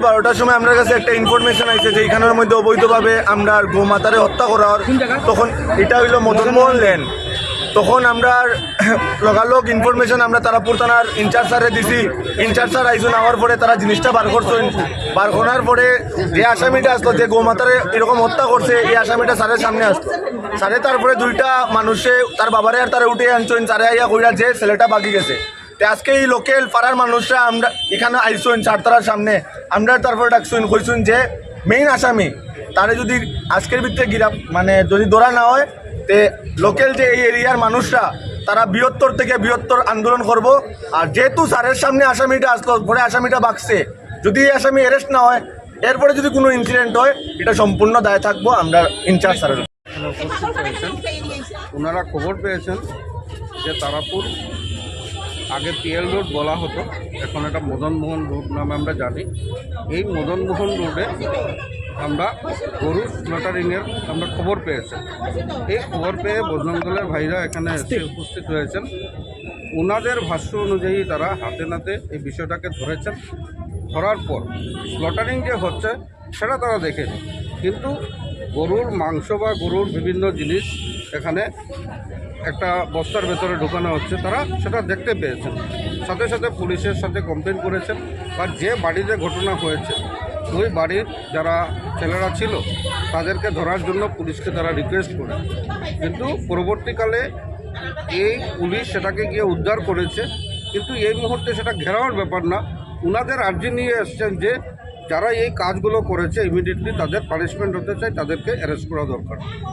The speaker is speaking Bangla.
12টার সময় আমার কাছে একটা ইনফরমেশন আইছে যে এখানের মধ্যে অবৈধভাবে আমরা গোমাতারে হত্যা করার, তখন এটা হইল মদনমোহন লেন। তখন আমরা লগালগ ইনফরমেশন আমরা তারাপুর থানার ইনচার্জ স্যারে দিছি। ইনচার্জ স্যার আইসুন, আওয়ার পরে তারা জিনিসটা বার করছেন। বার করার পরে যে আসামিটা আসলো, যে গোমাতারে এরকম হত্যা করছে, এই আসামিটা স্যারের সামনে আসলো। স্যারে তারপরে দুইটা মানুষে তার বাবারে আর তারা উঠে আনছেন। স্যারে আইয়া কইরা যে ছেলেটা বাকি গেছে। আজকে এই লোকাল পাড়ার মানুষরা আমরা এখানে আইসুন চারতারার সামনে, আমরা তারপরে ডাকছুন, কইসুন যে মেইন আসামি তারে যদি আজকের ভিতরে মানে যদি ধরা না হয়, তে লোকাল যে এই এরিয়ার মানুষরা তারা বৃহত্তর থেকে বৃহত্তর আন্দোলন করব। আর যেহেতু স্যারের সামনে আসামিটা আসলো, পরে আসামিটা বাঁকছে, যদি এই আসামি অ্যারেস্ট না হয়, এরপরে যদি কোনো ইনসিডেন্ট হয়, এটা সম্পূর্ণ দায় থাকবো আমরা ইনচার্জ স্যারের। ওনারা খবর পেয়েছেন যে তারাপুর আগে পিএল রোড বলা হতো, এখন এটা মদনমোহন রোড নামে আমরা জানি। এই মদনমোহন রোডে আমরা গরু স্লটারিংয়ের আমরা খবর পেয়েছি। এই খবর পেয়ে বজরঙ্গলের ভাইরা এখানে এসে উপস্থিত হয়েছেন। ওনাদের ভাষ্য অনুযায়ী তারা হাতে নাতে এই বিষয়টাকে ধরেছেন। ধরার পর স্লটারিং যে হচ্ছে সেটা তারা দেখেনি, কিন্তু গরুর মাংস বা গরুর বিভিন্ন জিনিস এখানে একটা বস্তার ভেতরে ঢোকানো হচ্ছে, তারা সেটা দেখতে পেয়েছেন। সাথে সাথে পুলিশের সাথে কমপ্লেন করেছেন, বা যে বাড়িতে ঘটনা হয়েছে ওই বাড়ির যারা ছেলেরা ছিল তাদেরকে ধরার জন্য পুলিশকে তারা রিকোয়েস্ট করে, কিন্তু পরবর্তীকালে এই পুলিশ সেটাকে গিয়ে উদ্ধার করেছে। কিন্তু এই মুহূর্তে সেটা ঘেরাওয়ার ব্যাপার না, ওনাদের আর্জি নিয়ে এসছেন যে যারা এই কাজগুলো করেছে ইমিডিয়েটলি তাদের পানিশমেন্ট হতে চায়, তাদেরকে অ্যারেস্ট করা দরকার।